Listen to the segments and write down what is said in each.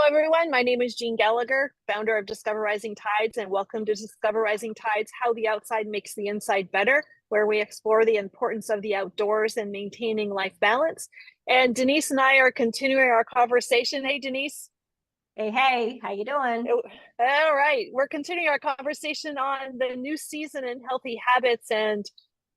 everyone. My name is Jean Gallagher, founder of Discover Rising Tides, and welcome to Discover Rising Tides, How the Outside Makes the Inside Better, where we explore the importance of the outdoors and maintaining life balance. And Denise and I are continuing our conversation. Hey, Denise. Hey, how you doing? All right. We're continuing our conversation on the new season in healthy habits and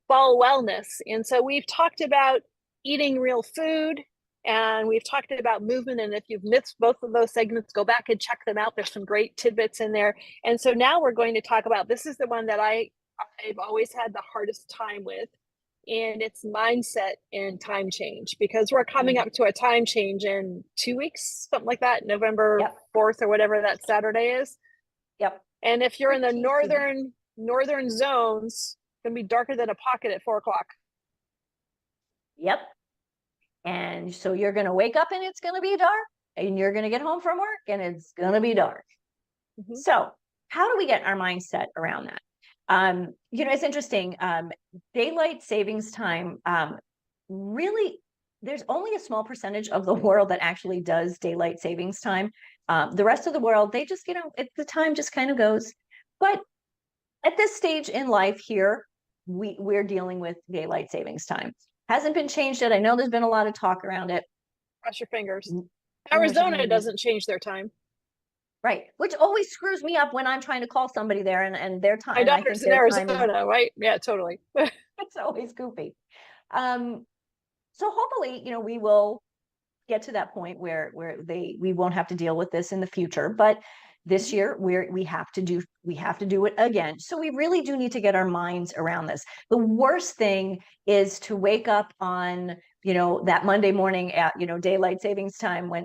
fall wellness. And so we've talked about eating real food, and we've talked about movement. And if you've missed both of those segments, go back and check them out. There's some great tidbits in there. And so now we're going to talk about, this is the one that I've always had the hardest time with, and it's mindset and time change, because we're coming up to a time change in 2 weeks, something like that, November 4th or whatever that Saturday is. Yep. And if you're in the northern zones, it's going to be darker than a pocket at 4 o'clock. Yep. And so you're going to wake up and it's going to be dark, and you're going to get home from work and it's going to be dark. Mm-hmm. So how do we get our mindset around that? It's interesting. Daylight savings time, really, there's only a small percentage of the world that actually does daylight savings time. The rest of the world, they just, the time just kind of goes. But at this stage in life here, we're dealing with daylight savings time. Hasn't been changed yet. I know there's been a lot of talk around it. Cross your fingers. Arizona doesn't change their time. Right. Which always screws me up when I'm trying to call somebody there and their time. My daughter's in Arizona, right? Yeah, totally. It's always goofy. So hopefully, we will get to that point where we won't have to deal with this in the future. But this year we have to do it again. So we really do need to get our minds around this. The worst thing is to wake up on that Monday morning at daylight savings time when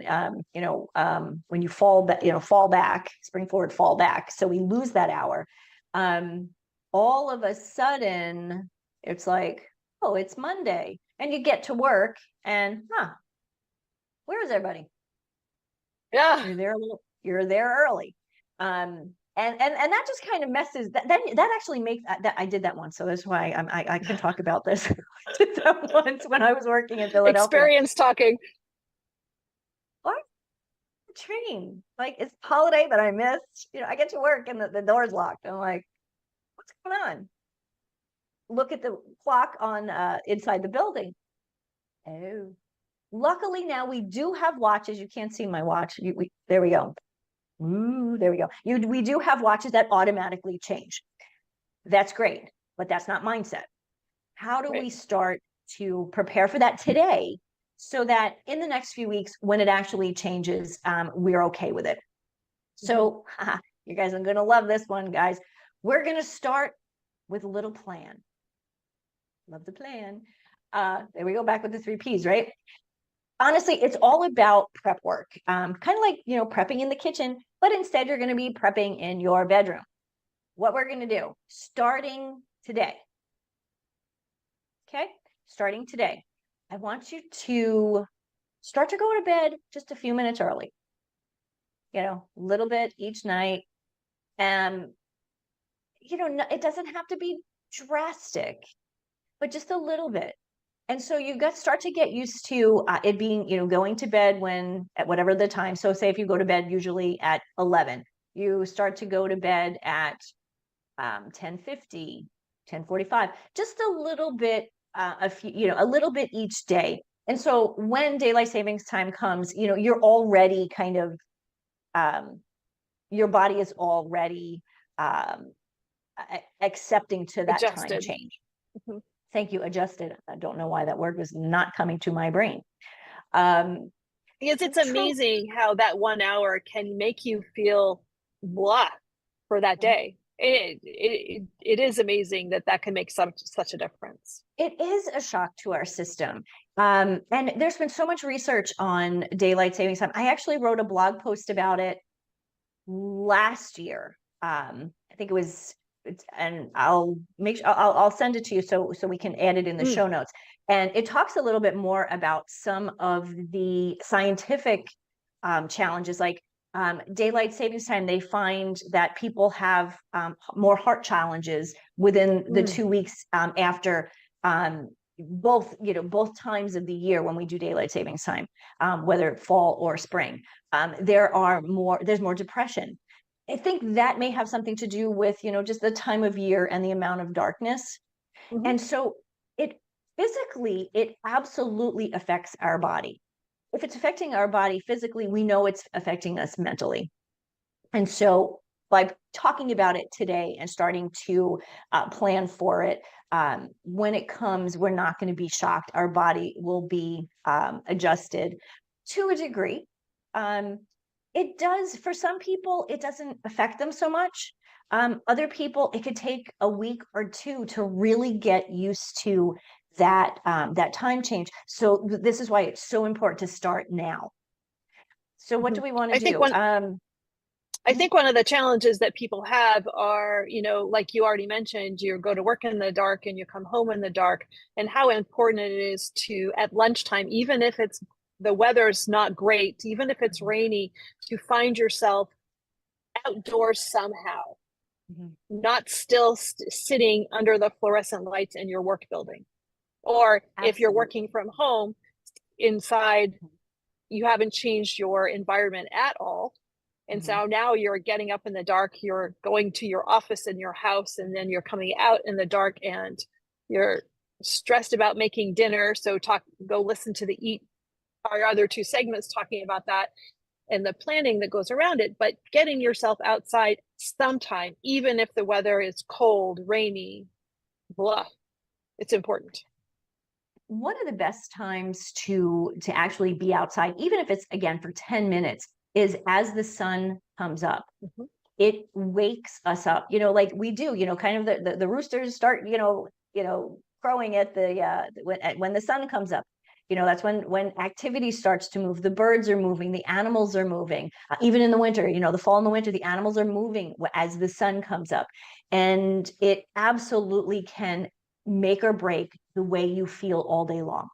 you fall back, spring forward, fall back. So we lose that hour. All of a sudden it's like, oh, it's Monday, and you get to work and where is everybody? Yeah, you're there early. And that just kind of messes that actually makes that. I did that once, so that's why I can talk about this. I did that once when I was working in Philadelphia. Experience talking. What? The train, like, it's holiday, but I missed. I get to work and the door's locked. I'm like, what's going on? Look at the clock on inside the building. Oh, luckily now we do have watches. You can't see my watch. There we go. Ooh, there we go. We do have watches that automatically change. That's great, but that's not mindset. How do we start to prepare for that today so that in the next few weeks, when it actually changes, we're okay with it? So you guys are going to love this one, guys. We're going to start with a little plan. Love the plan. There we go, back with the 3 Ps, right? Honestly, it's all about prep work, kind of like, prepping in the kitchen, but instead you're going to be prepping in your bedroom. What we're going to do, starting today. Okay, starting today, I want you to start to go to bed just a few minutes early. A little bit each night. It doesn't have to be drastic, but just a little bit. And so you start to get used to it being, going to bed at whatever the time. So say if you go to bed usually at 11, you start to go to bed at 10:50, 10:45, just a little bit, a little bit each day. And so when daylight savings time comes, you're already kind of, your body is already accepting to that adjusted. Time change. Mm-hmm. Thank you. Adjusted. I don't know why that word was not coming to my brain. Because it's amazing how that 1 hour can make you feel blah for that day. It is amazing that can make such a difference. It is a shock to our system. And there's been so much research on daylight savings time. I actually wrote a blog post about it last year. I think it was, and I'll make sure I'll send it to you so we can add it in the show notes. And it talks a little bit more about some of the scientific challenges, like daylight savings time. They find that people have more heart challenges within the 2 weeks after both, both times of the year when we do daylight savings time, whether fall or spring, there's more depression. I think that may have something to do with, just the time of year and the amount of darkness. Mhm. And so it absolutely affects our body. If it's affecting our body physically, we know it's affecting us mentally. And so by talking about it today and starting to plan for it, when it comes, we're not going to be shocked. Our body will be adjusted to a degree. It does, for some people, it doesn't affect them so much. Other people, it could take a week or two to really get used to that time change. So this is why it's so important to start now. So what do we want to I think do? I think one of the challenges that people have are, like you already mentioned, you go to work in the dark and you come home in the dark, and how important it is to, at lunchtime, even if the weather's not great, even if it's rainy, to find yourself outdoors somehow, not still sitting under the fluorescent lights in your work building. Or if you're working from home inside, you haven't changed your environment at all. And so now you're getting up in the dark, you're going to your office in your house, and then you're coming out in the dark and you're stressed about making dinner. So go listen to our other two segments talking about that and the planning that goes around it. But getting yourself outside sometime, even if the weather is cold, rainy, blah, it's important. One of the best times to actually be outside, even if it's, again, for 10 minutes, is as the sun comes up. It wakes us up, like we do, kind of the roosters start, crowing at when the sun comes up. That's when activity starts to move. The birds are moving, the animals are moving. Even in the winter, the fall and the winter, the animals are moving as the sun comes up. And it absolutely can make or break the way you feel all day long.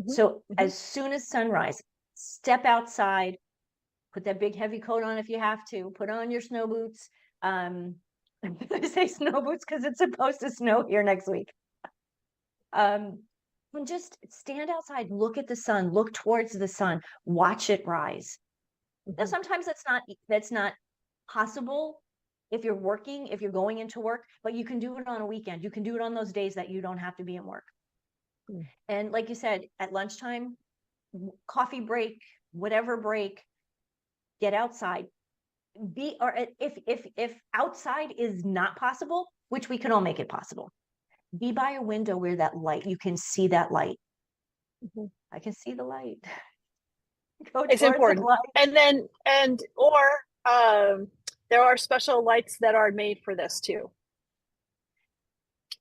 So as soon as sunrise, step outside, put that big heavy coat on if you have to, put on your snow boots. I say snow boots because it's supposed to snow here next week. And just stand outside, look at the sun, look towards the sun, watch it rise. Now, sometimes that's not possible if you're working, if you're going into work, but you can do it on a weekend. You can do it on those days that you don't have to be in work. And like you said, at lunchtime, coffee break, whatever break, get outside. Or if outside is not possible, which we can all make it possible, be by a window where that light, you can see that light. I can see the light. It's important. There are special lights that are made for this too,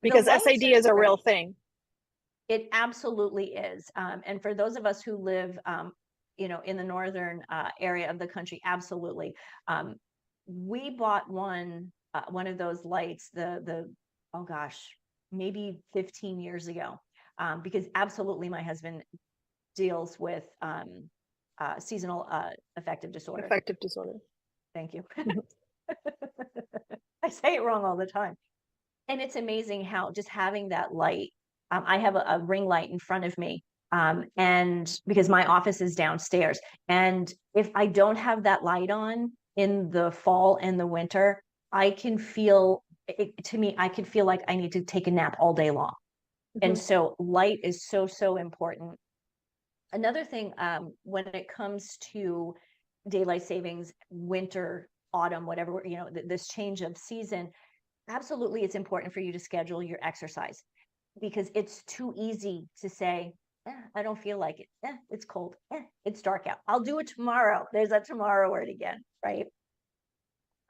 because SAD is a real thing. It absolutely is. And for those of us who live, in the northern area of the country, absolutely. We bought one of those lights, oh gosh, maybe 15 years ago, because absolutely my husband deals with seasonal affective disorder. Affective disorder. Thank you. I say it wrong all the time. And it's amazing how just having that light, I have a ring light in front of me, and because my office is downstairs, and if I don't have that light on in the fall and the winter, I can feel like I need to take a nap all day long. And so light is so, so important. Another thing, when it comes to daylight savings, winter, autumn, whatever, this change of season, absolutely it's important for you to schedule your exercise, because it's too easy to say, I don't feel like it. It's cold. It's dark out. I'll do it tomorrow. There's that tomorrow word again, right?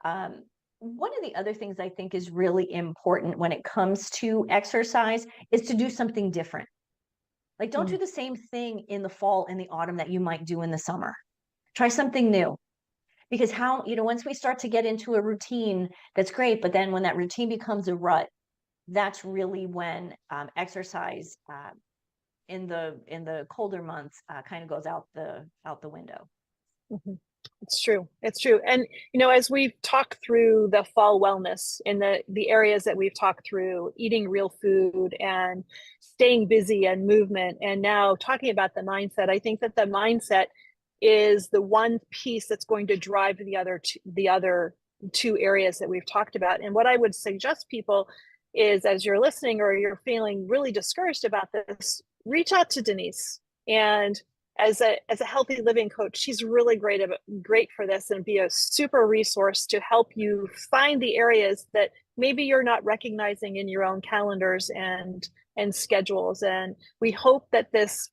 One of the other things I think is really important when it comes to exercise is to do something different. Like, don't do the same thing in the fall and the autumn that you might do in the summer. Try something new. Because once we start to get into a routine, that's great. But then when that routine becomes a rut, that's really when exercise in the colder months kind of goes out the window. It's true. It's true. And, as we've talked through the fall wellness in the areas that we've talked through, eating real food and staying busy and movement, and now talking about the mindset, I think that the mindset is the one piece that's going to drive the other two areas that we've talked about. And what I would suggest people is, as you're listening or you're feeling really discouraged about this, reach out to Denise. And as a healthy living coach, she's really great for this, and be a super resource to help you find the areas that maybe you're not recognizing in your own calendars and schedules. And we hope that this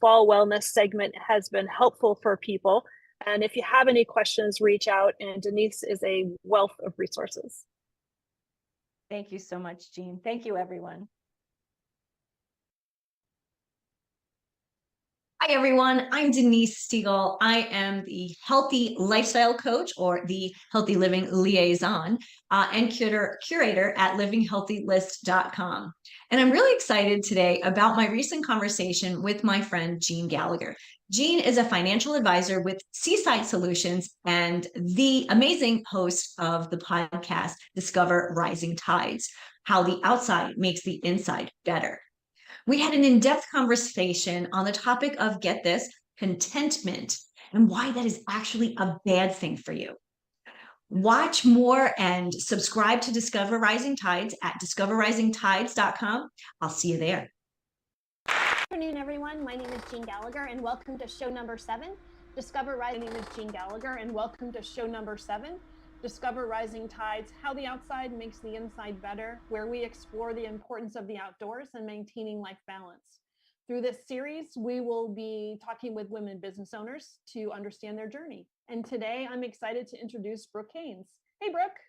fall wellness segment has been helpful for people. And if you have any questions, reach out, and Denise is a wealth of resources. Thank you so much, Jean. Thank you, everyone. Hi, everyone. I'm Denise Stegall. I am the Healthy Lifestyle Coach, or the Healthy Living Liaison, and curator at livinghealthylist.com. And I'm really excited today about my recent conversation with my friend, Jean Gallagher. Jean is a financial advisor with Seaside Solutions and the amazing host of the podcast, Discover Rising Tides, How the Outside Makes the Inside Better. We had an in-depth conversation on the topic of, get this, contentment, and why that is actually a bad thing for you. Watch more and subscribe to Discover Rising Tides at discoverrisingtides.com. I'll see you there. Good afternoon, everyone. My name is Jean Gallagher, and welcome to show number 7. Discover Rising. My name is Jean Gallagher, and welcome to show number 7. Discover Rising Tides, How the Outside Makes the Inside Better, where we explore the importance of the outdoors and maintaining life balance. Through this series, we will be talking with women business owners to understand their journey. And today, I'm excited to introduce Brooke Haynes. Hey, Brooke.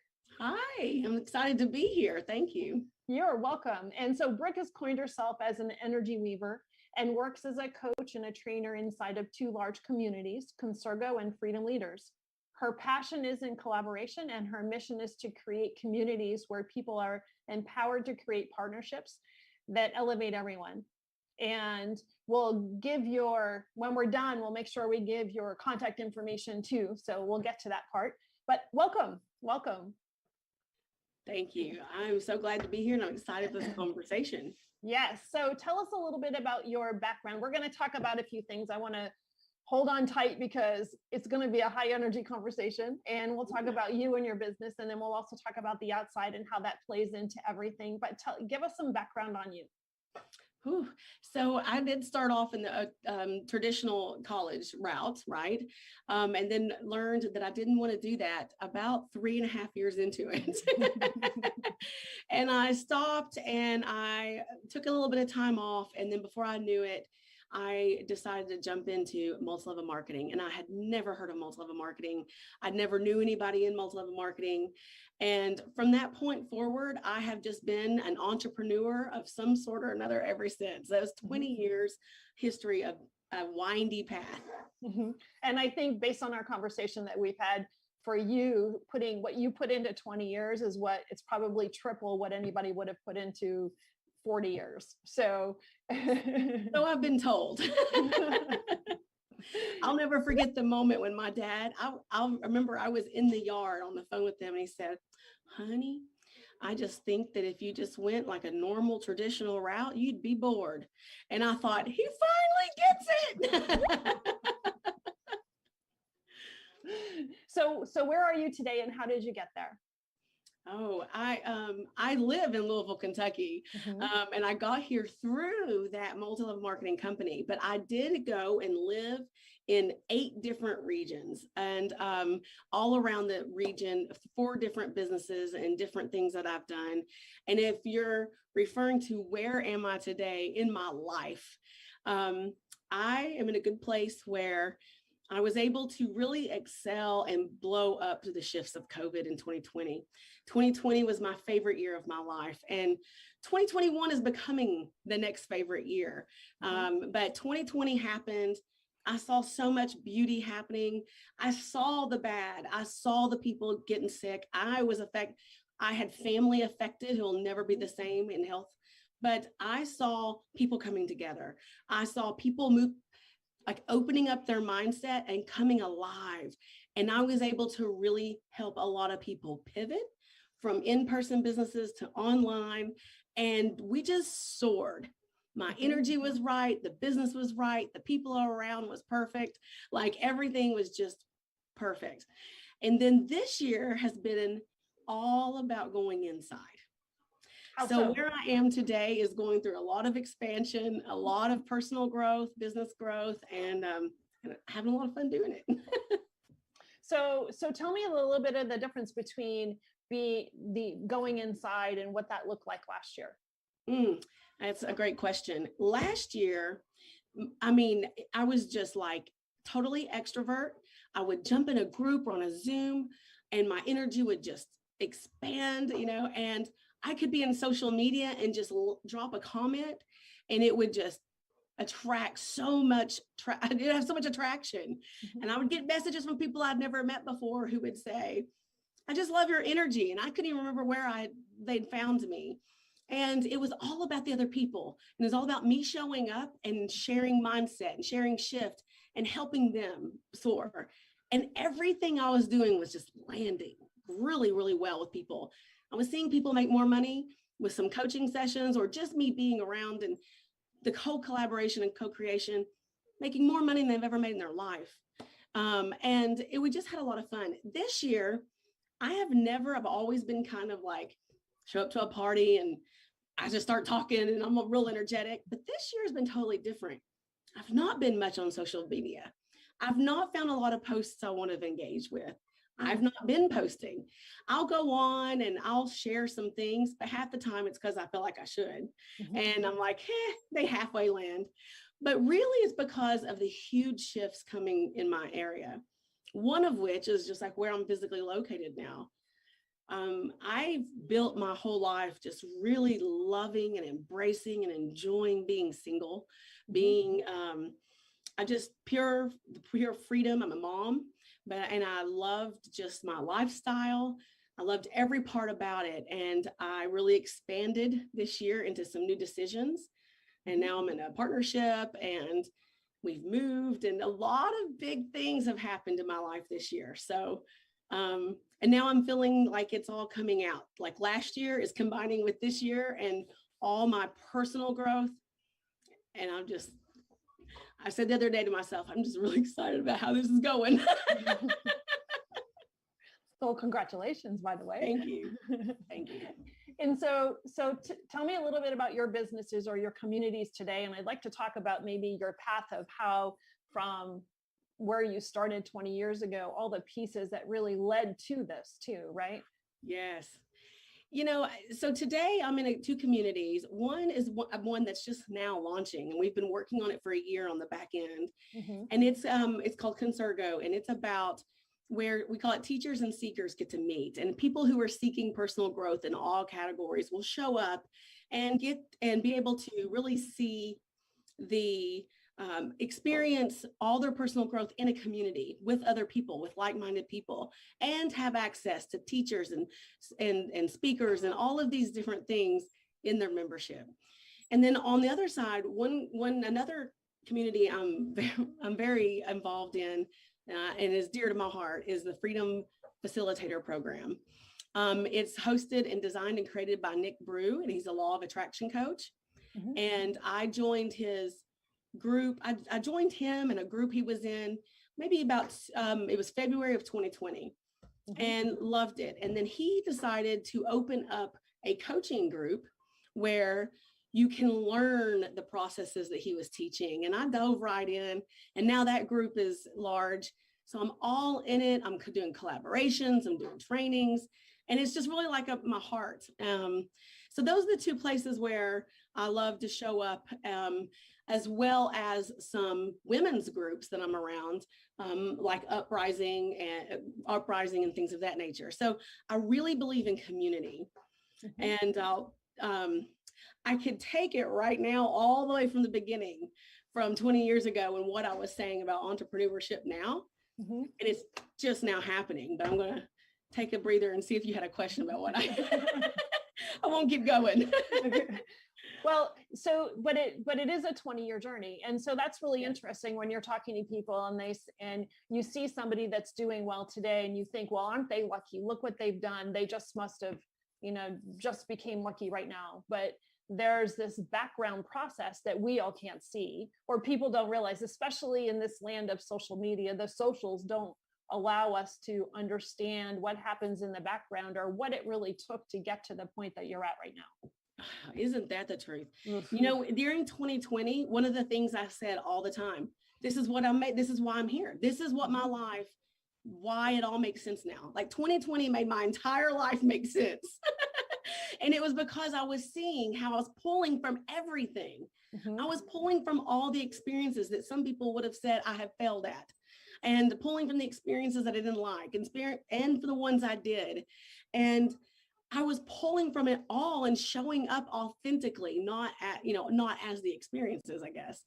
Hi, I'm excited to be here. Thank you. You're welcome. And so Brooke has coined herself as an energy weaver and works as a coach and a trainer inside of 2 large communities, Consergo and Freedom Leaders. Her passion is in collaboration, and her mission is to create communities where people are empowered to create partnerships that elevate everyone. And when we're done, we'll make sure we give your contact information too. So we'll get to that part, but welcome. Thank you. I'm so glad to be here, and I'm excited for this conversation. Yes. So tell us a little bit about your background. We're going to talk about a few things. I want to hold on tight because it's going to be a high energy conversation, and we'll talk about you and your business. And then we'll also talk about the outside and how that plays into everything. But give us some background on you. So I did start off in the traditional college route, right? And then learned that I didn't want to do that about 3.5 years into it. And I stopped, and I took a little bit of time off. And then before I knew it, I decided to jump into multi-level marketing, and I had never heard of multi-level marketing. I never knew anybody in multi-level marketing. And from that point forward, I have just been an entrepreneur of some sort or another ever since. That was 20 years history of a windy path. Mm-hmm. And I think based on our conversation that we've had, for you, putting what you put into 20 years is what it's probably triple what anybody would have put into 40 years. So I've been told. I'll never forget the moment when my dad, I'll remember I was in the yard on the phone with him, and he said, honey, I just think that if you just went like a normal traditional route, you'd be bored. And I thought, he finally gets it. So where are you today, and how did you get there? Oh, I live in Louisville, Kentucky, and I got here through that multi-level marketing company. But I did go and live in 8 different regions, and all around the region, 4 different businesses and different things that I've done. And if you're referring to where am I today in my life, I am in a good place where I was able to really excel and blow up to the shifts of COVID in 2020. 2020 was my favorite year of my life, and 2021 is becoming the next favorite year. But 2020 happened. I saw so much beauty happening. I saw the bad. I saw the people getting sick. I had family affected who will never be the same in health, but I saw people coming together. I saw people move like opening up their mindset and coming alive. And I was able to really help a lot of people pivot from in-person businesses to online. And we just soared. My energy was right. The business was right. The people around was perfect. Like everything was just perfect. And then this year has been all about going inside. So where I am today is going through a lot of expansion, a lot of personal growth, business growth, and having a lot of fun doing it. So tell me a little bit of the difference between the going inside and what that looked like last year. That's a great question. Last year, I mean, I was just like totally extrovert. I would jump in a group or on a Zoom and my energy would just expand, you know, and I could be in social media and just drop a comment and it would just attract so much, I'd have so much attraction. And I would get messages from people I'd never met before who would say, I just love your energy. And I couldn't even remember where they'd found me. And it was all about the other people. And it was all about me showing up and sharing mindset and sharing shift and helping them soar. And everything I was doing was just landing really, really well with people. I was seeing people make more money with some coaching sessions or just me being around and the whole collaboration and co-creation, making more money than they've ever made in their life. And we just had a lot of fun. This year, I've always been kind of like, show up to a party and I just start talking and I'm real energetic, but this year has been totally different. I've not been much on social media. I've not found a lot of posts I want to engage with. I've not been posting. I'll go on and I'll share some things, but half the time it's because I feel like I should. And I'm like, they halfway land. But really it's because of the huge shifts coming in my area. One of which is just like where I'm physically located now. I've built my whole life just really loving and embracing and enjoying being single, being I just pure freedom. I'm a mom, and I loved just my lifestyle. I loved every part about it. And I really expanded this year into some new decisions. And now I'm in a partnership and we've moved and a lot of big things have happened in my life this year. So, and now I'm feeling like it's all coming out. Like last year is combining with this year and all my personal growth. And I said the other day to myself, I'm just really excited about how this is going. So congratulations, by the way. Thank you. Thank you. And so tell me a little bit about your businesses or your communities today. And I'd like to talk about maybe your path of how from where you started 20 years ago, all the pieces that really led to this too, right? Yes. You know, so today I'm in two communities. One is one that's just now launching, and we've been working on it for a year on the back end. And it's called Consurgo, and it's about where we call it teachers and seekers get to meet, and people who are seeking personal growth in all categories will show up and be able to really see the experience all their personal growth in a community with other people, with like-minded people, and have access to teachers and speakers and all of these different things in their membership. And then on the other side, another community I'm very involved in and is dear to my heart is the Freedom Facilitator Program. It's hosted and designed and created by Nick Brew, and he's a law of attraction coach. And I joined his group. I joined him in a group he was in maybe about, it was February of 2020 and loved it. And then he decided to open up a coaching group where you can learn the processes that he was teaching. And I dove right in, and now that group is large. So I'm all in it. I'm doing collaborations, I'm doing trainings, and it's just really like my heart. So those are the two places where I love to show up, as well as some women's groups that I'm around, like Uprising and things of that nature. So I really believe in community. And I could take it right now all the way from the beginning, from 20 years ago, and what I was saying about entrepreneurship now. And it's just now happening, but I'm going to take a breather and see if you had a question about what I won't keep going. Well, but it is a 20-year journey. And so that's really interesting when you're talking to people and you see somebody that's doing well today and you think, well, aren't they lucky? Look what they've done. They just must have, just became lucky right now. But there's this background process that we all can't see, or people don't realize, especially in this land of social media. The socials don't allow us to understand what happens in the background or what it really took to get to the point that you're at right now. Isn't that the truth? During 2020, one of the things I said all the time, this is what I'm made. This is why I'm here. This is what my life, why it all makes sense now. Like 2020 made my entire life make sense. And it was because I was seeing how I was pulling from everything. I was pulling from all the experiences that some people would have said I have failed at, and pulling from the experiences that I didn't like, and for the ones I did. And I was pulling from it all and showing up authentically, not as the experiences, I guess.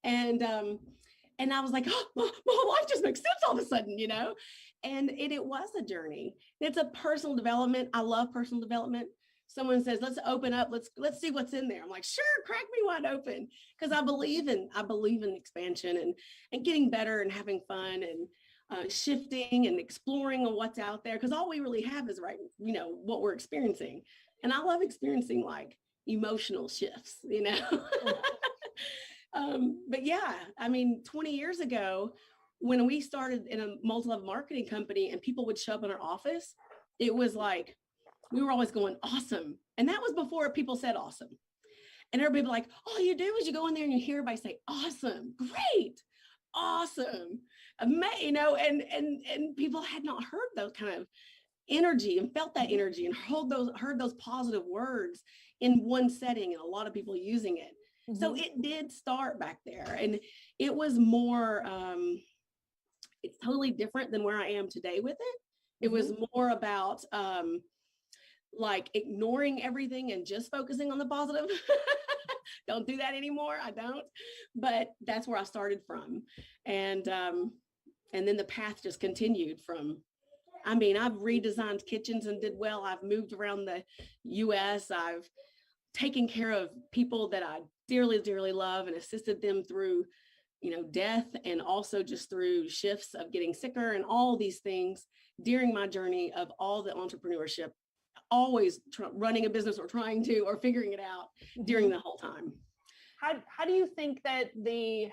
And I was like, oh, my life just makes sense all of a sudden, and it was a journey. It's a personal development. I love personal development. Someone says, let's open up. Let's see what's in there. I'm like, sure, crack me wide open. Because I believe in expansion and getting better and having fun and shifting and exploring on what's out there. Because all we really have is what we're experiencing. And I love experiencing like emotional shifts, But yeah, 20 years ago, when we started in a multi-level marketing company and people would show up in our office, it was like, we were always going, awesome. And that was before people said awesome. And everybody would be like, all you do is you go in there and you hear everybody say, awesome, great, awesome, amazing, and people had not heard those kind of energy and felt that energy and heard those positive words in one setting, and a lot of people using it. So it did start back there, and it was more, it's totally different than where I am today with it. It was more about like ignoring everything and just focusing on the positive. Don't do that anymore. I don't, but that's where I started from. And then the path just continued from, I've redesigned kitchens and did well. I've moved around the US. I've taken care of people that I dearly, dearly love and assisted them through, death, and also just through shifts of getting sicker and all these things during my journey of all the entrepreneurship, always running a business or trying to, or figuring it out during the whole time. How do you think that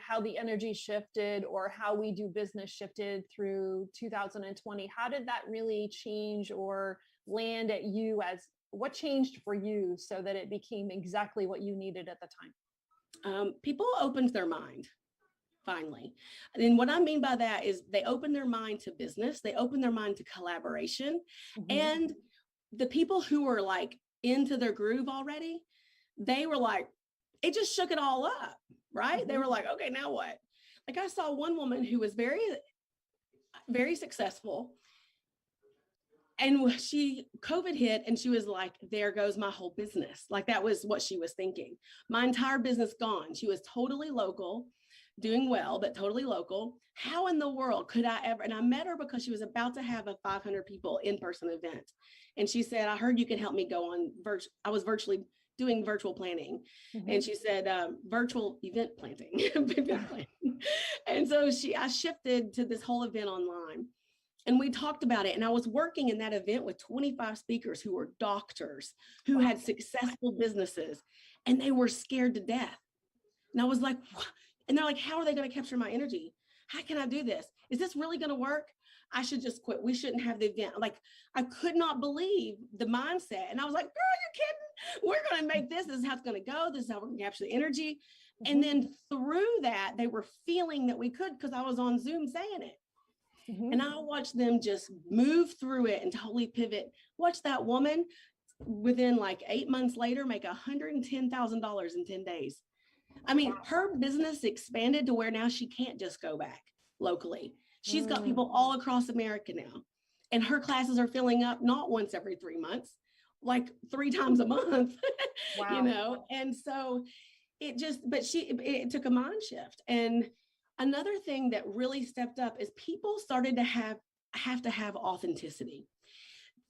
how the energy shifted, or how we do business shifted through 2020? How did that really change or land at you? What changed for you so that it became exactly what you needed at the time? People opened their mind. Finally. And what I mean by that is they open their mind to business, they open their mind to collaboration. And the people who were like into their groove already, they were like, it just shook it all up, right? They were like, okay, now what? Like I saw one woman who was very, very successful. And COVID hit and she was like, there goes my whole business. Like that was what she was thinking. My entire business gone. She was totally local, doing well, but totally local. How in the world could I ever? And I met her because she was about to have a 500 people in-person event. And she said, I heard you can help me go on I was virtually doing virtual planning. And she said, virtual event planning. And so I shifted to this whole event online. And we talked about it. And I was working in that event with 25 speakers who were doctors, who had successful businesses, and they were scared to death. And I was like, what? And they're like, how are they going to capture my energy? How can I do this? Is this really going to work? I should just quit. We shouldn't have the event. Like, I could not believe the mindset. And I was like, girl, you're kidding. We're going to make this. This is how it's going to go. This is how we're going to capture the energy. And then through that, they were feeling that we could, because I was on Zoom saying it. And I watched them just move through it and totally pivot. Watch that woman within like 8 months later make $110,000 in 10 days. Her business expanded to where now she can't just go back locally. She's got people all across America now. And her classes are filling up not once every 3 months, like 3 times a month, And so it took a mind shift. And another thing that really stepped up is people started to have to have authenticity.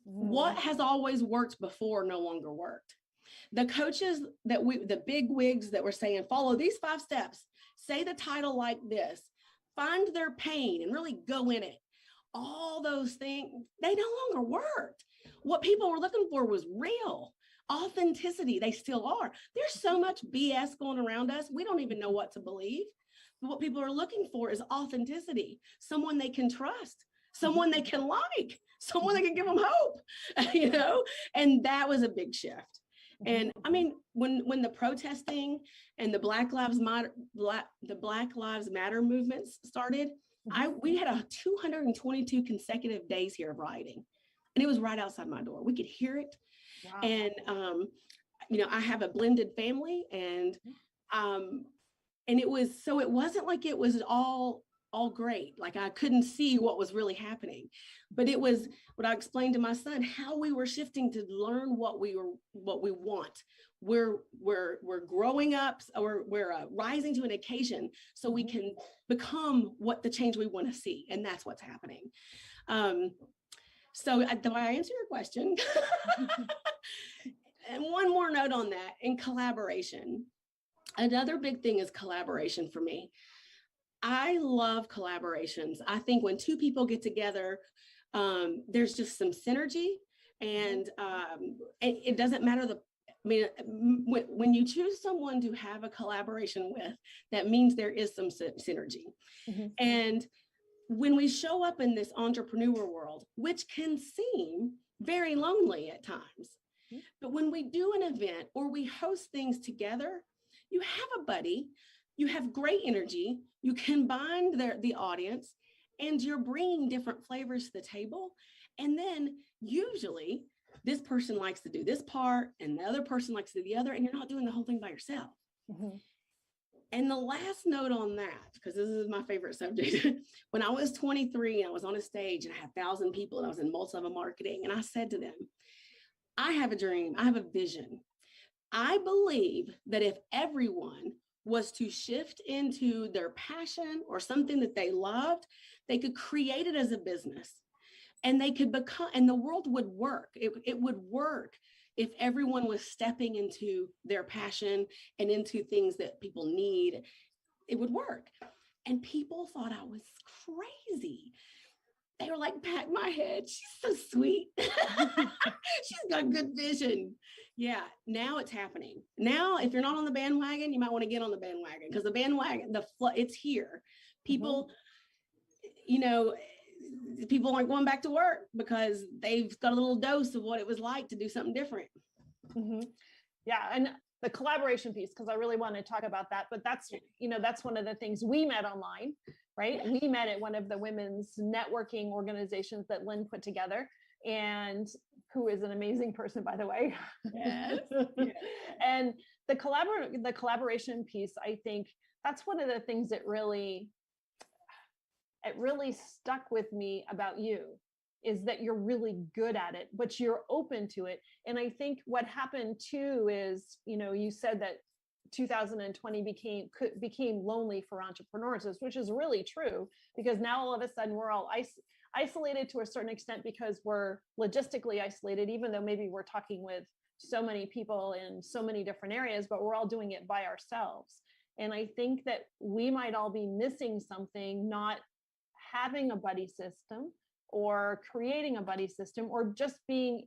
What has always worked before no longer worked. The coaches the big wigs that were saying, follow these 5 steps, say the title like this, find their pain and really go in it. All those things, they no longer worked. What people were looking for was real authenticity. They still are. There's so much BS going around us. We don't even know what to believe. But what people are looking for is authenticity, someone they can trust, someone they can like, someone that can give them hope, and that was a big shift. And I mean, when the protesting and the Black Lives Matter movements started, we had 222 consecutive days here of rioting, and it was right outside my door. We could hear it. Wow. And I have a blended family, and it wasn't like it was all great. Like I couldn't see what was really happening, but it was what I explained to my son, how we were shifting to learn what we want. We're growing up, or we're rising to an occasion so we can become what the change we want to see. And that's what's happening. So do I answer your question? And one more note on that, in collaboration. Another big thing is collaboration for me. I love collaborations. I think when 2 people get together, there's just some synergy, and it doesn't matter when you choose someone to have a collaboration with, that means there is some synergy. And when we show up in this entrepreneur world, which can seem very lonely at times, but when we do an event or we host things together, you have a buddy, you have great energy, you combine the audience, and you're bringing different flavors to the table. And then usually this person likes to do this part and the other person likes to do the other, and you're not doing the whole thing by yourself. And the last note on that, because this is my favorite subject, when I was 23 and I was on a stage and I had 1,000 people and I was in multi-level marketing, and I said to them, I have a dream, I have a vision. I believe that if everyone was to shift into their passion or something that they loved, they could create it as a business, and they could become, and the world would work. It would work if everyone was stepping into their passion and into things that people need. It would work. And people thought I was crazy. They were like, pat my head, she's so sweet. She's got good vision. Yeah, now it's happening. Now, if you're not on the bandwagon, you might want to get on the bandwagon, because the bandwagon, it's here. People, people aren't going back to work because they've got a little dose of what it was like to do something different. Yeah, and the collaboration piece, because I really want to talk about that, but that's one of the things. We met online, right? Yes. We met at one of the women's networking organizations that Lynn put together, and who is an amazing person, by the way. Yes. And the collaboration piece, I think that's one of the things that really stuck with me about you, is that you're really good at it, but you're open to it. And I think what happened too is, you said that 2020 became lonely for entrepreneurs, which is really true, because now all of a sudden we're all isolated to a certain extent, because we're logistically isolated, even though maybe we're talking with so many people in so many different areas, but we're all doing it by ourselves. And I think that we might all be missing something, not having a buddy system or creating a buddy system, or just being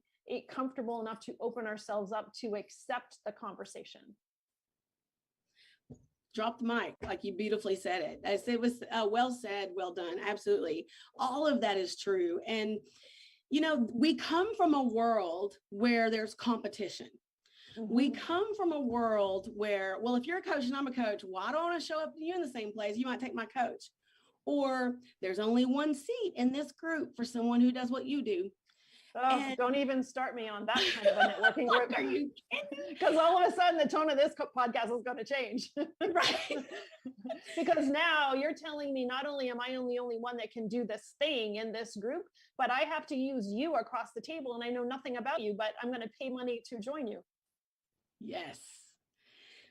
comfortable enough to open ourselves up to accept the conversation. Drop the mic, like you beautifully said it. As it was well said, well done. Absolutely. All of that is true. And, we come from a world where there's competition. We come from a world where, well, if you're a coach and I'm a coach, well, I don't want to show up to you in the same place. You might take my coach. Or there's only one seat in this group for someone who does what you do. Oh, don't even start me on that kind of a networking group. Are you kidding? Because all of a sudden the tone of this podcast is going to change. Right. Because now you're telling me not only am I the only one that can do this thing in this group, but I have to use you across the table, and I know nothing about you, but I'm going to pay money to join you. Yes.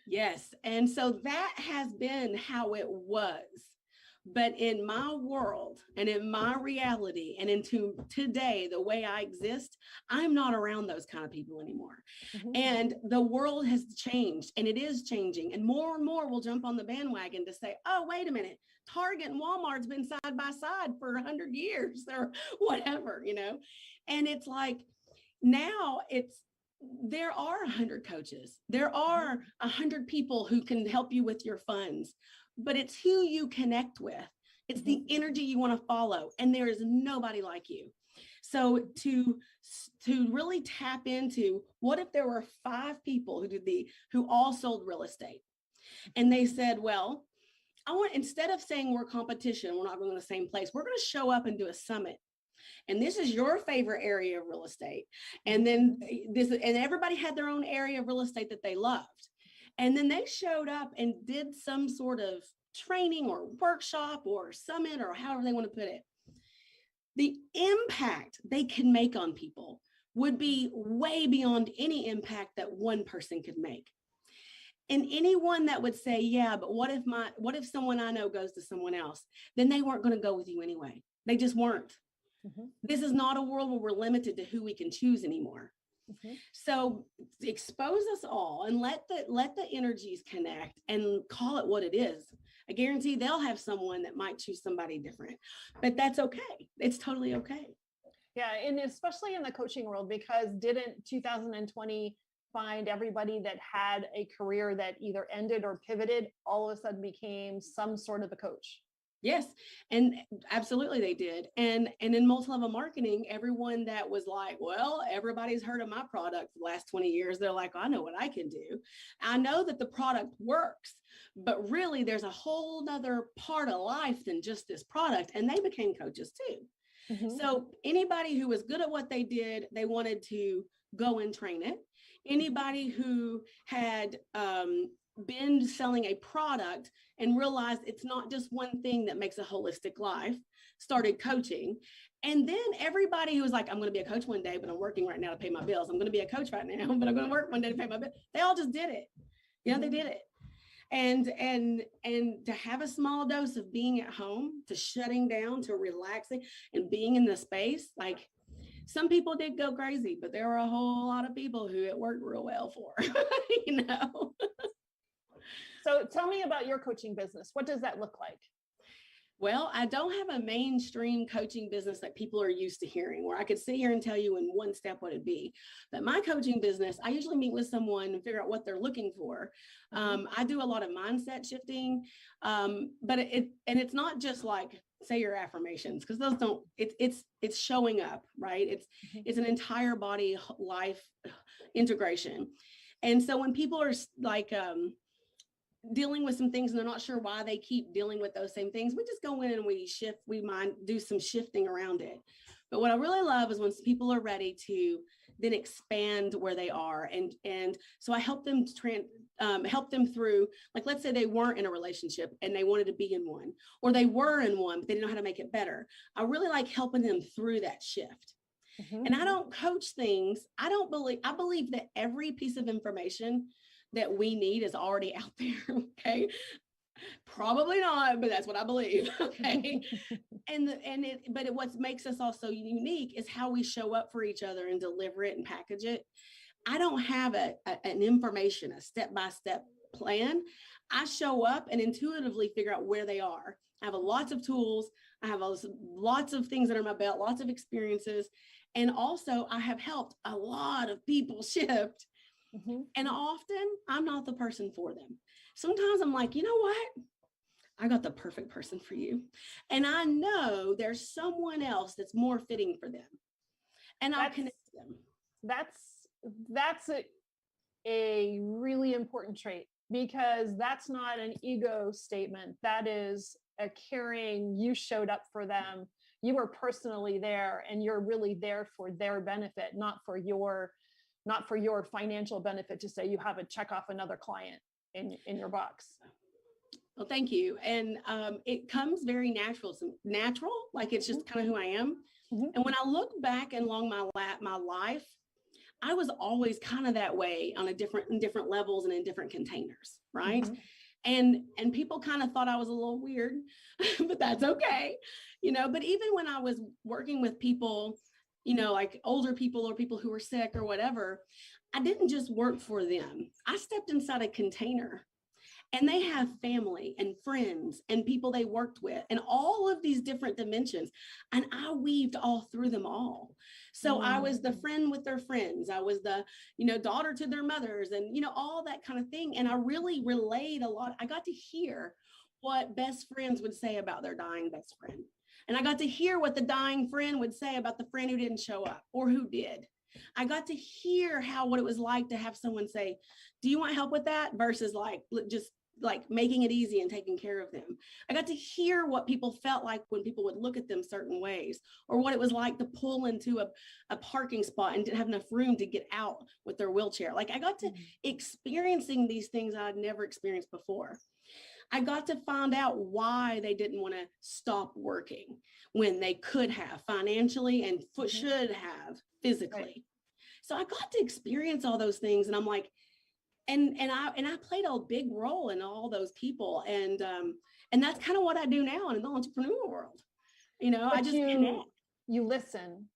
Yes. And so that has been how it was. But in my world and in my reality and into today, the way I exist, I'm not around those kind of people anymore. Mhm. And the world has changed, and it is changing. And more will jump on the bandwagon to say, oh, wait a minute, Target and Walmart's been side by side for 100 years or whatever, you know? And it's like, now there are 100 coaches. There are 100 people who can help you with your funds, but it's who you connect with. It's the energy you want to follow, and there is nobody like you. So to really tap into, what if there were 5 people who all sold real estate, and they said, well, instead of saying we're competition, we're not going to the same place, we're going to show up and do a summit. And this is your favorite area of real estate. And then and everybody had their own area of real estate that they loved. And then they showed up and did some sort of training or workshop or summit, or however they want to put it. The impact they can make on people would be way beyond any impact that one person could make. And anyone that would say, yeah, but what if someone I know goes to someone else? Then they weren't going to go with you anyway. They just weren't. This is not a world where we're limited to who we can choose anymore. So expose us all and let the energies connect and call it what it is. I guarantee they'll have someone that might choose somebody different, but that's okay. It's totally okay. Yeah, and especially in the coaching world, because didn't 2020 find everybody that had a career that either ended or pivoted all of a sudden became some sort of a coach? Yes, and absolutely they did. And in multi-level marketing, everyone that was like, well, everybody's heard of my product for the last 20 years. They're like, I know what I can do. I know that the product works, but really there's a whole nother part of life than just this product. And they became coaches too. So anybody who was good at what they did, they wanted to go and train it. Anybody who had been selling a product and realized it's not just one thing that makes a holistic life, started coaching. And then everybody who was like, I'm going to be a coach one day, but I'm working right now to pay my bills. I'm going to be a coach right now, but I'm going to work one day to pay my bills. They all just did it. You know, they did it. And to have a small dose of being at home, to shutting down, to relaxing and being in the space, like some people did go crazy, but there were a whole lot of people who it worked real well for, you know. So tell me about your coaching business. What does that look like? Well, I don't have a mainstream coaching business that people are used to hearing, where I could sit here and tell you in one step what it'd be. But my coaching business, I usually meet with someone and figure out what they're looking for. I do a lot of mindset shifting, but it's not just like say your affirmations, because those don't. It's showing up, right? It's an entire body life integration. And so when people are like dealing with some things and they're not sure why they keep dealing with those same things, we just go in and we do some shifting around it. But what I really love is when people are ready to then expand where they are. And so I help them help them through, like, let's say they weren't in a relationship and they wanted to be in one, or they were in one, but they didn't know how to make it better. I really like helping them through that shift. And I don't coach things. I believe that every piece of information that we need is already out there. Okay. Probably not, but that's what I believe. Okay. But what makes us also unique is how we show up for each other and deliver it and package it. I don't have an information, a step-by-step plan. I show up and intuitively figure out where they are. I have lots of tools. I have lots of things that are in my belt, lots of experiences. And also I have helped a lot of people shift. And often I'm not the person for them. Sometimes I'm like, you know what? I got the perfect person for you. And I know there's someone else that's more fitting for them. And I'll connect them. That's a really important trait, because that's not an ego statement. That is a caring, you showed up for them. You were personally there, and you're really there for their benefit, not for your financial benefit, to say you have a check off another client in your box. Well, thank you. And it comes very natural, like it's just kind of who I am. And when I look back along my life, I was always kind of that way in different levels and in different containers, right? And people kind of thought I was a little weird, but that's okay. But even when I was working with people, like older people or people who were sick or whatever, I didn't just work for them. I stepped inside a container, and they have family and friends and people they worked with and all of these different dimensions. And I weaved all through them all. So I was the friend with their friends. I was the, daughter to their mothers and, all that kind of thing. And I really relayed a lot. I got to hear what best friends would say about their dying best friend. And I got to hear what the dying friend would say about the friend who didn't show up or who did. I got to hear what it was like to have someone say, do you want help with that? Versus just making it easy and taking care of them. I got to hear what people felt like when people would look at them certain ways, or what it was like to pull into a parking spot and didn't have enough room to get out with their wheelchair. I got to experiencing these things I'd never experienced before. I got to find out why they didn't want to stop working when they could have financially and should have physically. Right. So I got to experience all those things, and I'm like, and I played a big role in all those people, and that's kind of what I do now in the entrepreneur world. I just connect. You listen.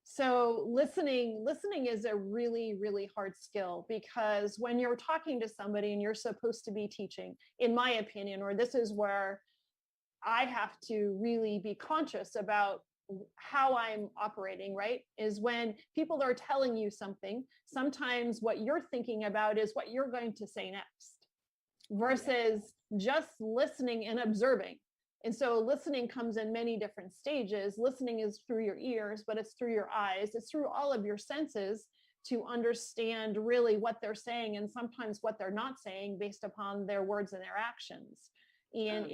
So listening is a really, really hard skill, because when you're talking to somebody and you're supposed to be teaching, in my opinion, or this is where I have to really be conscious about how I'm operating, right? Is when people are telling you something, sometimes what you're thinking about is what you're going to say next versus just listening and observing. And so listening comes in many different stages. Listening is through your ears, but it's through your eyes. It's through all of your senses to understand really what they're saying, and sometimes what they're not saying based upon their words and their actions. And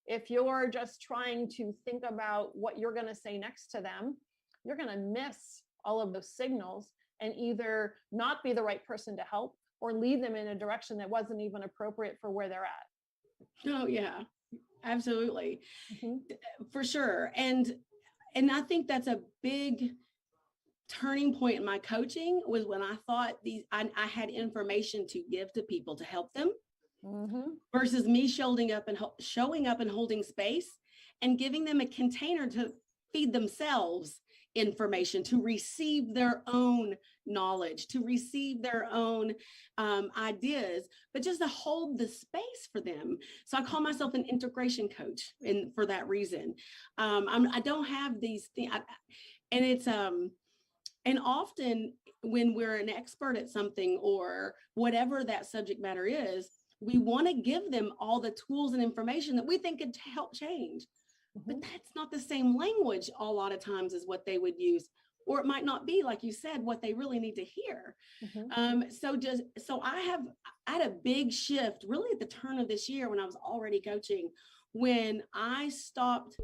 if you're just trying to think about what you're going to say next to them, you're going to miss all of those signals and either not be the right person to help or lead them in a direction that wasn't even appropriate for where they're at. Oh, yeah. Absolutely. For sure. And I think that's a big turning point in my coaching, was when I thought I had information to give to people to help them, versus me showing up and holding space and giving them a container to feed themselves information, to receive their own knowledge, to receive their own ideas, but just to hold the space for them. So I call myself an integration coach, and for that reason, I don't have these things, and it's and often when we're an expert at something or whatever that subject matter is, we want to give them all the tools and information that we think could help change. But that's not the same language a lot of times as what they would use, or it might not be, like you said, what they really need to hear. So I had a big shift really at the turn of this year when I was already coaching, when I stopped.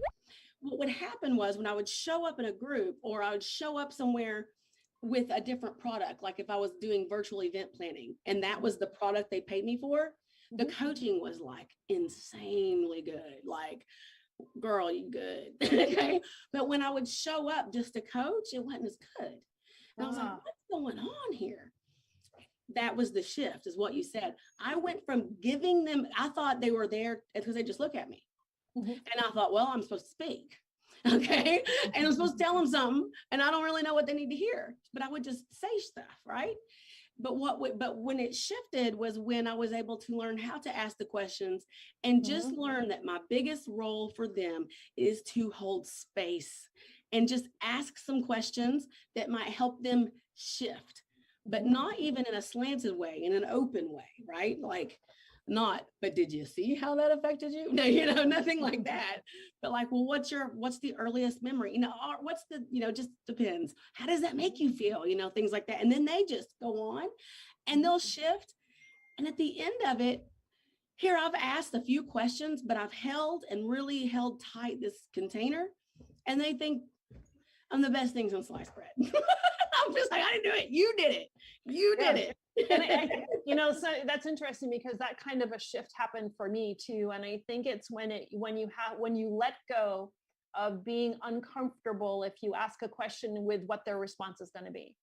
What would happen was, when I would show up in a group, or I would show up somewhere with a different product, like if I was doing virtual event planning and that was the product they paid me for, the coaching was like insanely good. Like, girl, you good. Okay. But when I would show up just to coach, it wasn't as good. And I was like, what's going on here? That was the shift, is what you said. I went from giving them, I thought they were there because they just look at me. And I thought, well, I'm supposed to speak. Okay. And I'm supposed to tell them something, and I don't really know what they need to hear, but I would just say stuff. Right. But when it shifted was when I was able to learn how to ask the questions, and just learn that my biggest role for them is to hold space and just ask some questions that might help them shift, but not even in a slanted way, in an open way, right? Like, not, but did you see how that affected you? No, nothing like that. But like, well, what's the earliest memory? Or what's the, just depends. How does that make you feel? Things like that. And then they just go on and they'll shift. And at the end of it, here I've asked a few questions, but I've really held tight this container, and they think I'm the best thing since sliced bread. I'm just like, I didn't do it. You did it. You did it. And so that's interesting, because that kind of a shift happened for me too. And I think it's when you let go of being uncomfortable if you ask a question with what their response is going to be.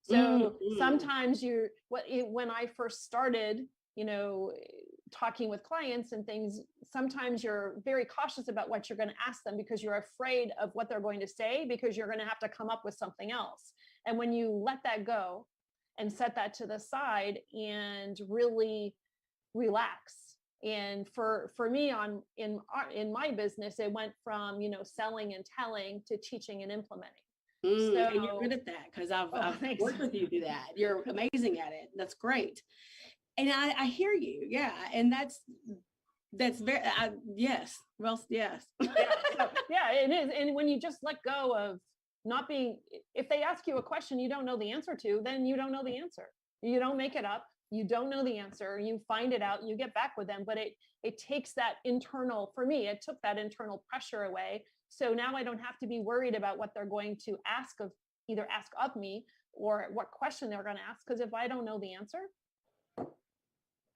So sometimes when I first started, you know, talking with clients and things, sometimes you're very cautious about what you're going to ask them because you're afraid of what they're going to say, because you're going to have to come up with something else. And when you let that go and set that to the side and really relax. And for me in my business, it went from, you know, selling and telling to teaching and implementing. And you're good at that, because I've thanks. worked with you do that. You're amazing at it. That's great. And I hear you. Yeah. And that's very, yes. Well, yes. Yeah, it is. And when you just let go of not being, if they ask you a question you don't know the answer to, then you don't know the answer. You don't make it up. You don't know the answer. You find it out, you get back with them, but it takes that internal, for me, it took that internal pressure away. So now I don't have to be worried about what they're going to ask of me or what question they're going to ask. Because if I don't know the answer,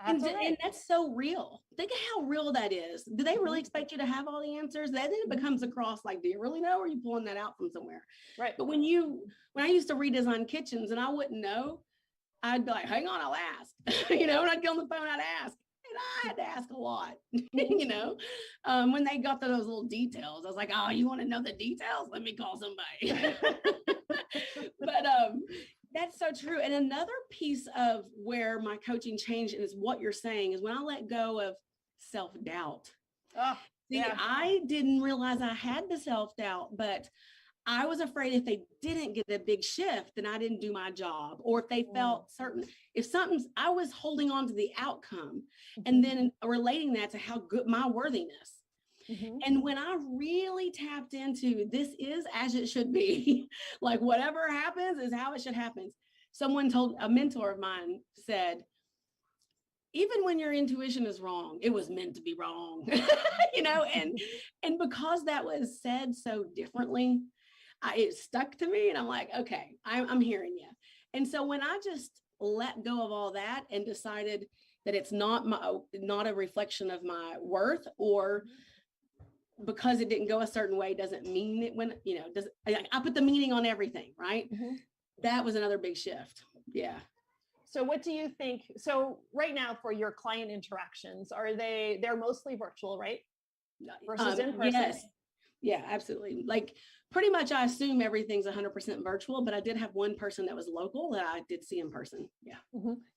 and that's so real. Think of how real that is. Do they really expect you to have all the answers? Then it becomes across like, do you really know? Or are you pulling that out from somewhere? Right. But when I used to redesign kitchens and I wouldn't know, I'd be like, hang on, I'll ask. You know, and I'd get on the phone, I'd ask. And I had to ask a lot, you know, when they got to those little details. I was like, oh, you want to know the details? Let me call somebody. But that's so true. And another piece of where my coaching changed is what you're saying is when I let go of self-doubt. Oh, See, yeah. I didn't realize I had the self-doubt, but I was afraid if they didn't get a big shift, then I didn't do my job. Or if they felt certain, I was holding on to the outcome and then relating that to how good my worthiness. And when I really tapped into this is as it should be, like whatever happens is how it should happen. A mentor of mine said, even when your intuition is wrong, it was meant to be wrong, you know, and because that was said so differently, it stuck to me and I'm like, okay, I'm hearing you. And so when I just let go of all that and decided that it's not a reflection of my worth, or because it didn't go a certain way doesn't mean it when, you know, I put the meaning on everything, right? That was another big shift. Yeah. So what do you think? So right now for your client interactions, they're mostly virtual, right? Versus in person? Yes. Yeah, absolutely. Like pretty much I assume everything's 100% virtual, but I did have one person that was local that I did see in person. Yeah.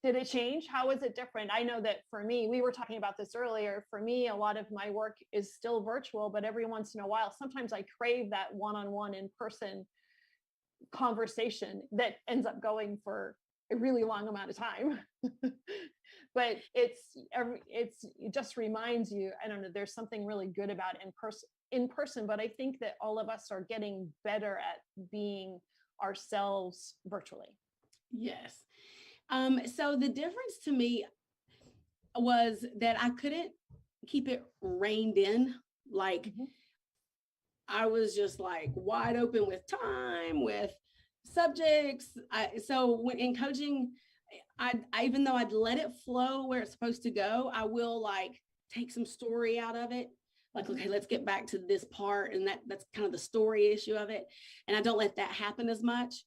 Did it change? How is it different? I know that for me, we were talking about this earlier. For me, a lot of my work is still virtual, but every once in a while, sometimes I crave that one-on-one in-person conversation that ends up going for a really long amount of time. But it just reminds you, I don't know, there's something really good about in person, but I think that all of us are getting better at being ourselves virtually. Yes. So the difference to me was that I couldn't keep it reined in. Like I was just like wide open with time, with subjects. So when in coaching, I even though I'd let it flow where it's supposed to go, I will like take some story out of it. Like, okay, let's get back to this part. And that's kind of the story issue of it. And I don't let that happen as much.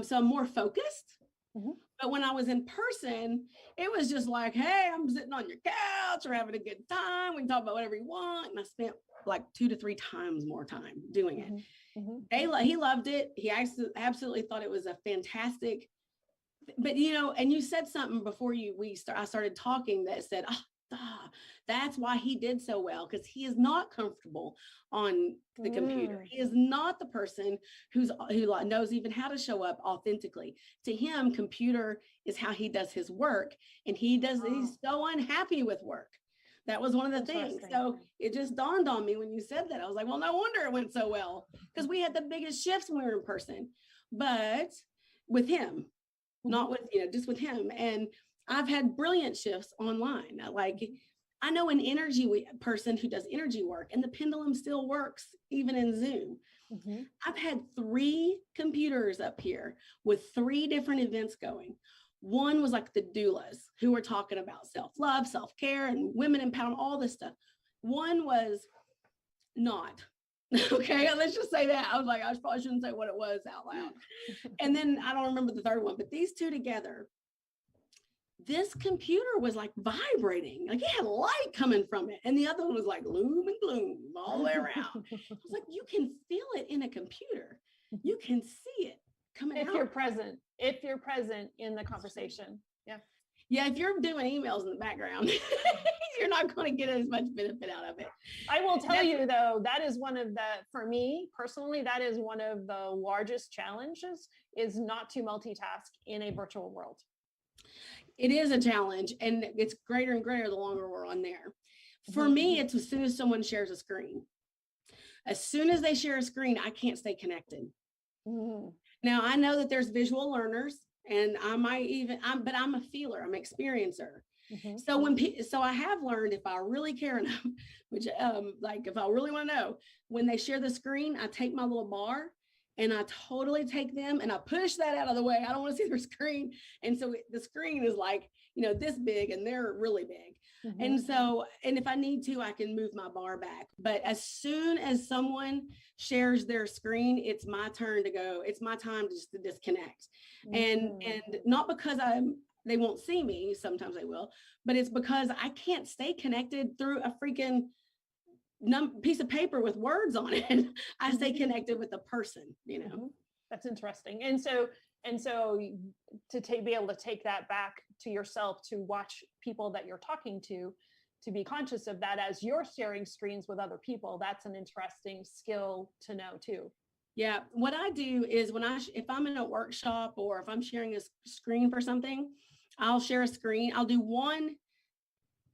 So I'm more focused. But when I was in person, it was just like, hey, I'm sitting on your couch, we're having a good time. We can talk about whatever you want. And I spent like 2 to 3 times more time doing it. He loved it. He absolutely thought it was a fantastic, but you know, and you said something before I started talking that said, that's why he did so well, because he is not comfortable on the computer. He is not the person who knows even how to show up authentically. To him, computer is how he does his work, and he's so unhappy with work. That was one of the things. So it just dawned on me when you said that. I was like, well, no wonder it went so well, because we had the biggest shifts when we were in person, but with him, not with, you know, just with him. And I've had brilliant shifts online. Like I know an energy person who does energy work, and the pendulum still works even in Zoom. I've had 3 computers up here with 3 different events going. One was like the doulas who were talking about self-love, self-care, and women empowerment, all this stuff. One was not. Okay, let's just say that. I was like, I probably shouldn't say what it was out loud. And then I don't remember the third one, but these 2 together, this computer was like vibrating, like it had light coming from it. And the other one was like gloom and gloom all the way around. I was like, you can feel it in a computer. You can see it coming If out. you're present in the conversation. Yeah. Yeah, if you're doing emails in the background, you're not going to get as much benefit out of it. I will tell you though, that is one of the, for me personally, that is one of the largest challenges, is not to multitask in a virtual world. It is a challenge, and it's greater and greater the longer we're on there. For me, it's as soon as someone shares a screen. As soon as they share a screen, I can't stay connected. Mhm. Now, I know that there's visual learners, and but I'm a feeler, I'm an experiencer. Mhm. So I have learned, if I really care enough, which like if I really want to know, when they share the screen, I take my little bar and I totally take them and I push that out of the way. I don't want to see their screen. And so the screen is like, this big and they're really big. Mhm. And so, and if I need to, I can move my bar back. But as soon as someone shares their screen, it's my turn to go. It's my time just to disconnect. And not because they won't see me, sometimes they will, but it's because I can't stay connected through a freaking piece of paper with words on it. I stay connected with the person, Mhm. That's interesting. And so to be able to take that back to yourself, to watch people that you're talking to be conscious of that as you're sharing screens with other people, that's an interesting skill to know too. Yeah, what I do is if I'm in a workshop or if I'm sharing a screen for something, I'll share a screen. I'll do 1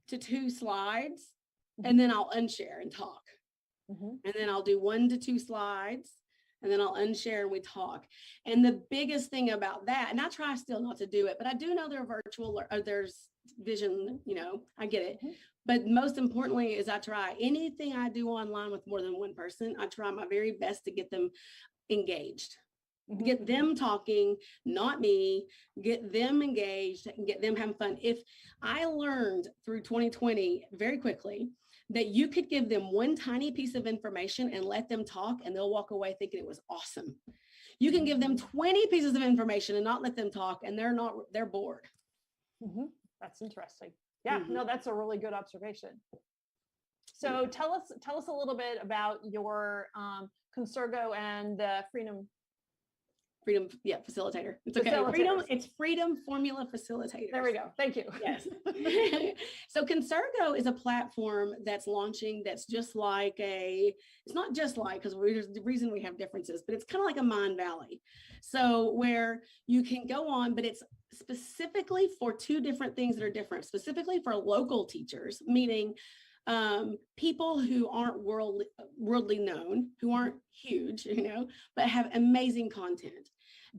to 2 slides, and then I'll unshare and talk. Mhm. And then I'll do 1 to 2 slides, and then I'll unshare and we talk. And the biggest thing about that, and I try still not to do it, but I do know there are virtual or there's vision, I get it. But most importantly is I try anything I do online with more than one person, I try my very best to get them engaged. Get them talking, not me, get them engaged and get them having fun. If I learned through 2020 very quickly that you could give them one tiny piece of information and let them talk and they'll walk away thinking it was awesome. You can give them 20 pieces of information and not let them talk and they're bored. That's interesting. Yeah, no, that's a really good observation. So tell us a little bit about your Concergo and Freedom Facilitator. It's okay. It's Freedom Formula Facilitator. There we go. Thank you. Yes. So Concergo is a platform that's launching that's just like it's not just like, because there's the reason we have differences, but it's kind of like a Mind Valley. So where you can go on, but it's specifically for 2 different things that are different, specifically for local teachers, meaning people who aren't worldly known, who aren't huge, but have amazing content.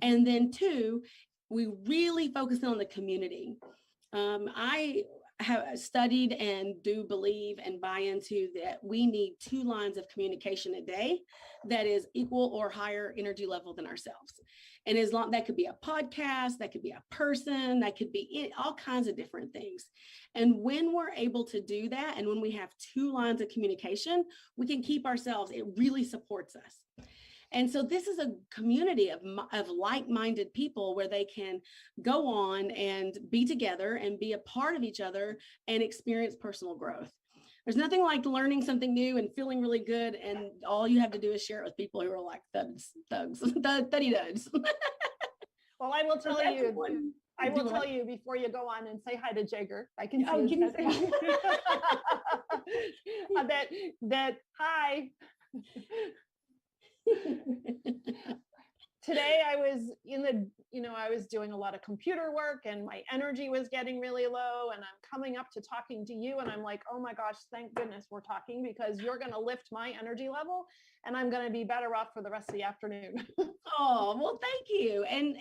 And then 2, we really focus on the community. I have studied and do believe and buy into that we need 2 lines of communication a day that is equal or higher energy level than ourselves. And as long that could be a podcast, that could be a person, that could be all kinds of different things. And when we're able to do that, and when we have 2 lines of communication, we can keep ourselves, it really supports us. And so this is a community of like-minded people where they can go on and be together and be a part of each other and experience personal growth. There's nothing like learning something new and feeling really good, and all you have to do is share it with people who are like thugs, thuddy duds. Well, I will tell you. I will tell you before you go on and say hi to Jagger. I can see can you say that hi. Today I was I was doing a lot of computer work and my energy was getting really low, and I'm coming up to talking to you and I'm like, oh my gosh, thank goodness we're talking, because you're going to lift my energy level and I'm going to be better off for the rest of the afternoon. Oh, well, thank you. And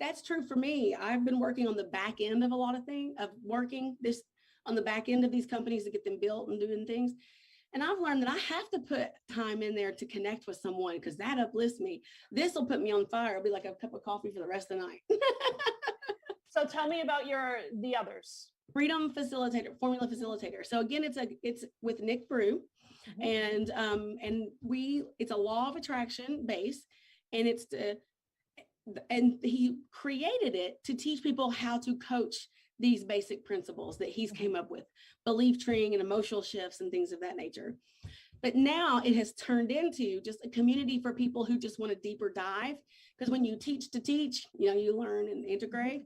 that's true for me. I've been working on the back end of a lot of things, on the back end of these companies to get them built and doing things. And I've learned that I have to put time in there to connect with someone, because that uplifts me. This will put me on fire. It'll be like a cup of coffee for the rest of the night. So tell me about the others. Freedom Facilitator, Formula Facilitator. So again, it's with Nick Brew, and it's a law of attraction base, and it's and he created it to teach people how to coach these basic principles that he's came up with, belief treeing and emotional shifts and things of that nature. But now it has turned into just a community for people who just want a deeper dive. Because when you teach to teach, you learn and integrate.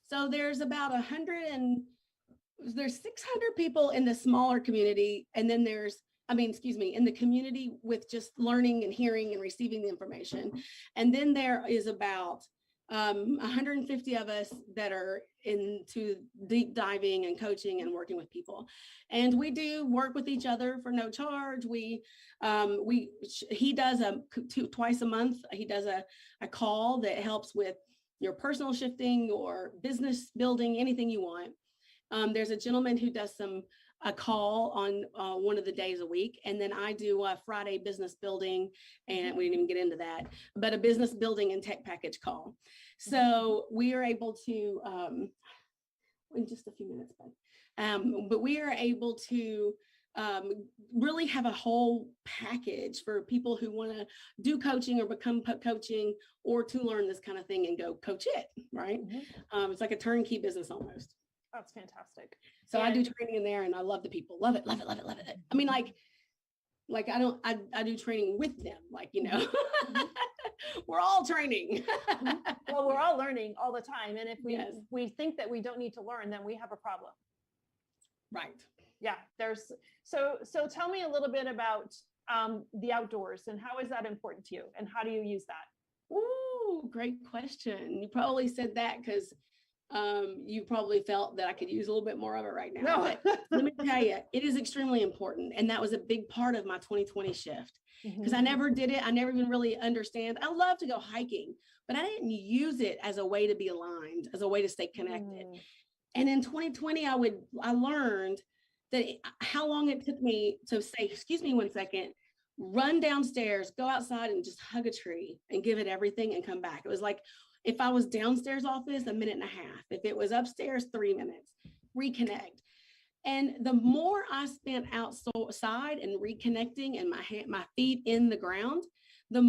So there's about 600 people in the smaller community. And then in the community with just learning and hearing and receiving the information. And then there is about 150 of us that are into deep diving and coaching and working with people. And we do work with each other for no charge. He does twice a month. He does a call that helps with your personal shifting or business building, anything you want. There's a gentleman who does a call on one of the days a week. And then I do a Friday business building, and we didn't even get into that, but a business building and tech package call. So we are able to, in just a few minutes, but we are able to really have a whole package for people who want to do coaching or become coaching, or to learn this kind of thing and go coach it, right? It's like a turnkey business almost. That's fantastic. So I do training in there, and I love the people. Love it, love it, love it, love it. I mean, like I do training with them, we're all training. Well, we're all learning all the time. And if Yes. we think that we don't need to learn, then we have a problem. Right. Yeah. So tell me a little bit about the outdoors, and how is that important to you, and how do you use that? Ooh, great question. You probably said that because you probably felt that I could use a little bit more of it right now. No. But let me tell you, it is extremely important. And that was a big part of my 2020 shift, because I never did it. I never even really understand. I love to go hiking, but I didn't use it as a way to be aligned, as a way to stay connected. And in 2020, I learned that how long it took me to say, excuse me 1 second, run downstairs, go outside and just hug a tree and give it everything and come back. It was like, if I was downstairs office, 1.5 minutes. If it was upstairs, 3 minutes, reconnect. And the more I spent outside and reconnecting and my feet in the ground, the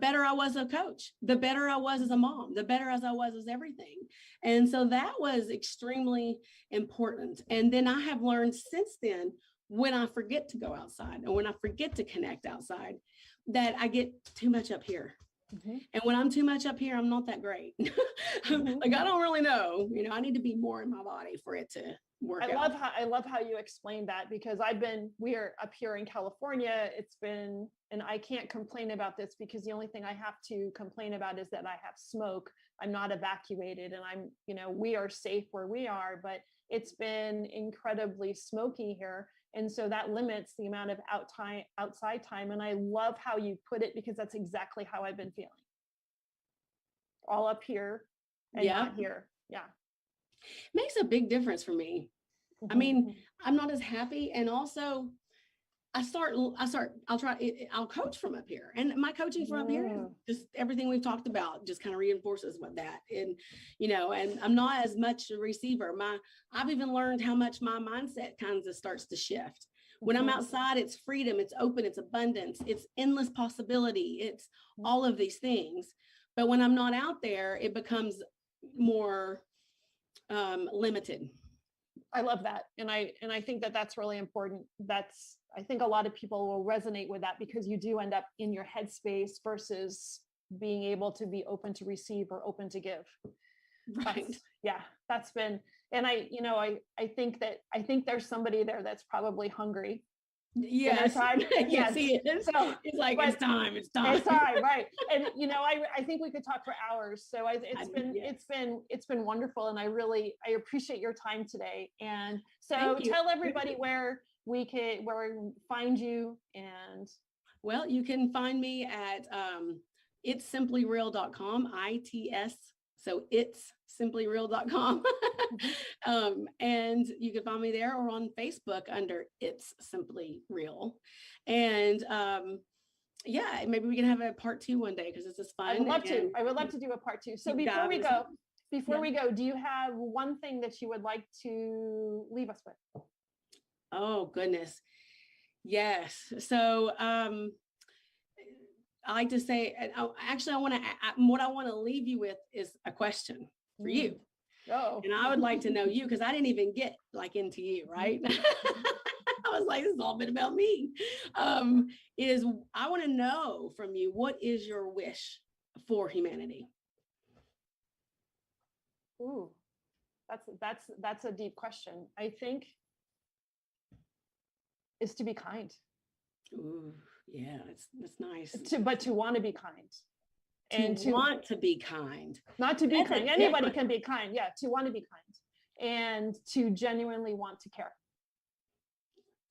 better I was a coach, the better I was as a mom, the better as I was as everything. And so that was extremely important. And then I have learned since then, when I forget to go outside and when I forget to connect outside, that I get too much up here. And when I'm too much up here, I'm not that great. Like, I don't really know, I need to be more in my body for it to work out. I love how you explained that, because we are up here in California. And I can't complain about this, because the only thing I have to complain about is that I have smoke. I'm not evacuated, and we are safe where we are, but it's been incredibly smoky here. And so that limits the amount of outside time. And I love how you put it, because that's exactly how I've been feeling. All up here and not here. Yeah. Makes a big difference for me. I mean, I'm not as happy. And also I'll coach from up here, and my coaching from up here, just everything we've talked about just kind of reinforces with that. And, and I'm not as much a receiver. I've even learned how much my mindset kind of starts to shift. When I'm outside, it's freedom, it's open, it's abundance, it's endless possibility. It's all of these things. But when I'm not out there, it becomes more limited. I love that. And I think that that's really important. I think a lot of people will resonate with that, because you do end up in your headspace versus being able to be open to receive or open to give. Right. That's been, and I think there's somebody there that's probably hungry. Yes. Yes. He is. So, it's like, it's time. It's time. Right. And, I think we could talk for hours. So it's been wonderful. And I appreciate your time today. And so tell everybody where we can find you. And well, you can find me at itssimplyreal.com, ITS. So it's simplyreal.com. And you can find me there, or on Facebook under It's Simply Real. And maybe we can have a part 2 one day, because this is fun. I would love to do a part 2. So before we go, do you have one thing that you would like to leave us with? Oh, goodness. Yes. So I like to say, and actually, I want to, what I want to leave you with is a question for you. Oh, And I would like to know you, because I didn't even get like into you, right? I was like, this has all been about me. I want to know from you, what is your wish for humanity? ooh, that's a deep question. I think is to be kind, Ooh, yeah, that's nice. but to want to be kind, and To want to be kind. not to be That's a kind. Anybody different- can be kind. Yeah, to want to be kind and to genuinely want to care.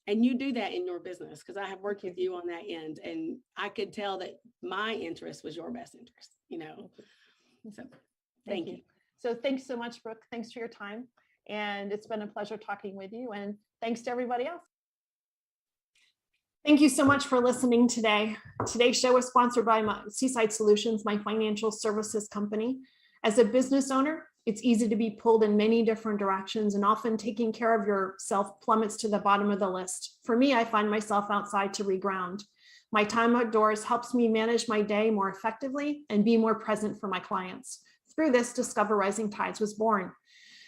And you do that in your business, because I have worked with you on that end, and I could tell that my interest was your best interest, you know. So thank you. So thanks so much, Brooke. Thanks for your time. And it's been a pleasure talking with you. And thanks to everybody else. Thank you so much for listening today. Today's show was sponsored by Seaside Solutions, my financial services company. As a business owner, it's easy to be pulled in many different directions, and often taking care of yourself plummets to the bottom of the list. For me, I find myself outside to reground. My time outdoors helps me manage my day more effectively and be more present for my clients. Through this, Discover Rising Tides was born.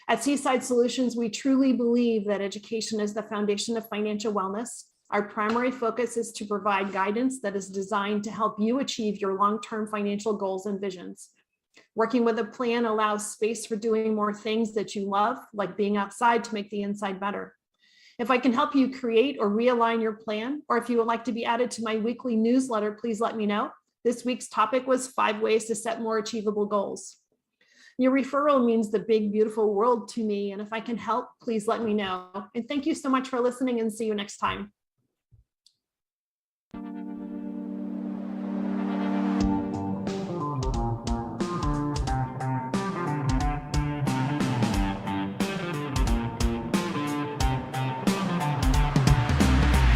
At Seaside Solutions, we truly believe that education is the foundation of financial wellness. Our primary focus is to provide guidance that is designed to help you achieve your long-term financial goals and visions. Working with a plan allows space for doing more things that you love, like being outside to make the inside better. If I can help you create or realign your plan, or if you would like to be added to my weekly newsletter, please let me know. This week's topic was 5 ways to set more achievable goals. Your referral means the big, beautiful world to me. And if I can help, please let me know. And thank you so much for listening, and see you next time.